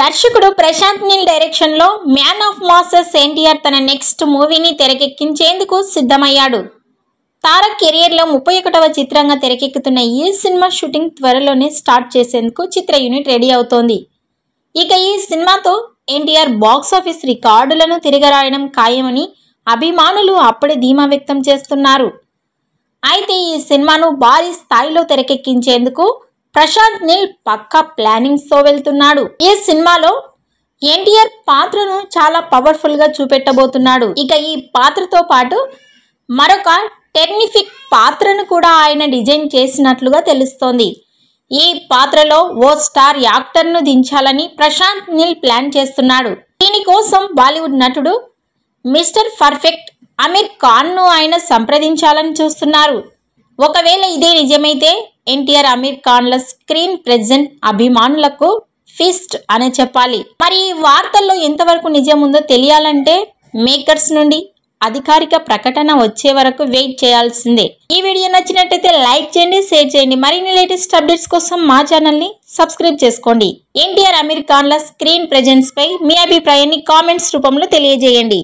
దర్శకుడు ప్రశాంత్ నీల్ డైరెక్షన్ లో man of masses NTR తన నెక్స్ట్ మూవీని తెరకెక్కించేందుకు సిద్ధమయ్యాడు. తారక్ కెరియర్ లో 31వ చిత్రంగా తెరకెక్కుతున్న ఈ సినిమా షూటింగ్ త్వరలోనే స్టార్ట్ చేసేందుకు చిత్ర యూనిట్ రెడీ అవుతోంది. ఇక ఈ సినిమాతో ఎన్టీఆర్ బాక్సాఫీస్ రికార్డులను తిరగరాయడం ఖాయమని అభిమానులు అప్పుడే ధీమా వ్యక్తం చేస్తున్నారు. అయితే ఈ సినిమాను భారీ స్థాయిలో తెరకెక్కించేందుకు ప్రశాంత్ నీల్ పక్కా ప్లానింగ్స్ తో వెళ్తున్నాడు. ఈ సినిమాలో ఎన్టీఆర్ పాత్రను చాలా పవర్ఫుల్ గా చూపెట్టబోతున్నాడు. ఇక ఈ పాత్రతో పాటు మరొక టెర్నిఫిక్ పాత్రను కూడా ఆయన డిజైన్ చేసినట్లుగా తెలుస్తోంది. ఈ పాత్రలో ఓ స్టార్ యాక్టర్ ను దించాలని ప్రశాంత్ నీల్ ప్లాన్ చేస్తున్నాడు. దీనికోసం బాలీవుడ్ నటుడు మిస్టర్ పర్ఫెక్ట్ అమీర్ ఖాన్ ను ఆయన సంప్రదించాలని చూస్తున్నారు. ఒకవేళ ఇదే నిజమైతే ఎన్టీఆర్ అమీర్ ఖాన్ల స్క్రీన్ ప్రెజెంట్ అభిమానులకు ఫీస్ట్ అనే చెప్పాలి. మరి ఈ వార్తల్లో ఎంతవరకు నిజం ఉందో తెలియాలంటే మేకర్స్ నుండి అధికారిక ప్రకటన వచ్చే వరకు వెయిట్ చేయాల్సిందే. ఈ వీడియో నచ్చినట్టయితే లైక్ చేయండి, షేర్ చేయండి. మరిన్ని లేటెస్ట్ అప్డేట్స్ కోసం మా ఛానల్ ని సబ్స్క్రైబ్ చేసుకోండి. ఎన్టీఆర్ అమీర్ ఖాన్ల స్క్రీన్ ప్రెజెన్స్ పై మీ అభిప్రాయాన్ని కామెంట్స్ రూపంలో తెలియజేయండి.